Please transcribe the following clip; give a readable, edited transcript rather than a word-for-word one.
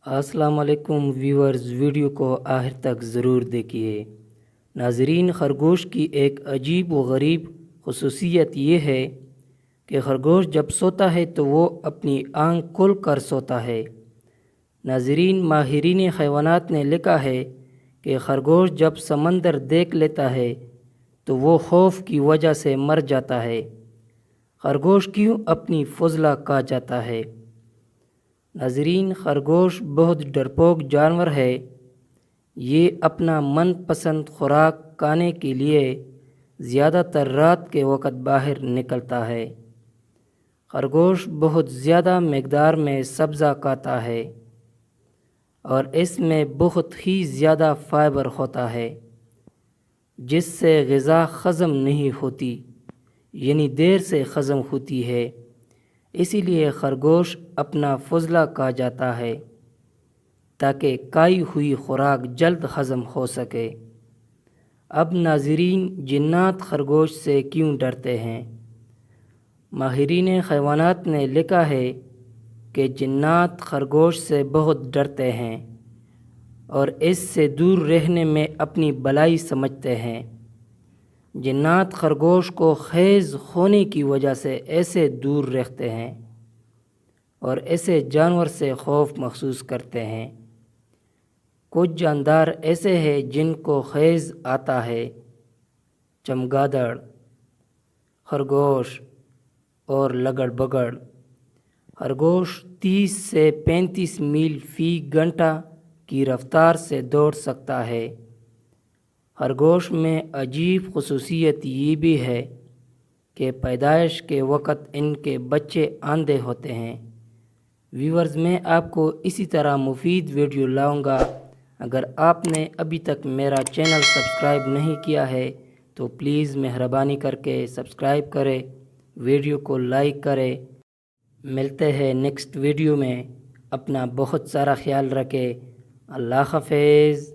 السلام علیکم viewers, video کو آخر تک ضرور دیکھیے۔ ناظرین، خرگوش کی ایک عجیب و غریب خصوصیت یہ ہے کہ خرگوش جب سوتا ہے تو وہ اپنی آنکھ کھول کر سوتا ہے۔ ناظرین، ماہرین حیوانات نے لکھا ہے کہ خرگوش جب سمندر دیکھ لیتا ہے تو وہ خوف کی وجہ سے مر جاتا ہے۔ خرگوش کیوں اپنی فضلہ کہا جاتا ہے؟ ناظرین، خرگوش بہت ڈرپوک جانور ہے۔ یہ اپنا من پسند خوراک کھانے کے لیے زیادہ تر رات کے وقت باہر نکلتا ہے۔ خرگوش بہت زیادہ مقدار میں سبزہ کھاتا ہے اور اس میں بہت ہی زیادہ فائبر ہوتا ہے، جس سے غذا ہضم نہیں ہوتی، یعنی دیر سے ہضم ہوتی ہے۔ اسی لیے خرگوش اپنا فضلہ کہا جاتا ہے تاکہ کھائی ہوئی خوراک جلد ہضم ہو سکے۔ اب ناظرین، جنات خرگوش سے کیوں ڈرتے ہیں؟ ماہرین حیوانات نے لکھا ہے کہ جنات خرگوش سے بہت ڈرتے ہیں اور اس سے دور رہنے میں اپنی بھلائی سمجھتے ہیں۔ جنات خرگوش کو خیز ہونے کی وجہ سے ایسے دور رکھتے ہیں اور ایسے جانور سے خوف محسوس کرتے ہیں۔ کچھ جاندار ایسے ہیں جن کو خیز آتا ہے: چمگادڑ، خرگوش اور لگڑ بگڑ۔ خرگوش 30 سے 35 میل فی گھنٹہ کی رفتار سے دوڑ سکتا ہے۔ خرگوش میں عجیب خصوصیت یہ بھی ہے کہ پیدائش کے وقت ان کے بچے اندھے ہوتے ہیں۔ ویورز، میں آپ کو اسی طرح مفید ویڈیو لاؤں گا۔ اگر آپ نے ابھی تک میرا چینل سبسکرائب نہیں کیا ہے تو پلیز مہربانی کر کے سبسکرائب کریں، ویڈیو کو لائک کریں۔ ملتے ہیں نیکسٹ ویڈیو میں۔ اپنا بہت سارا خیال رکھیں۔ اللہ حافظ۔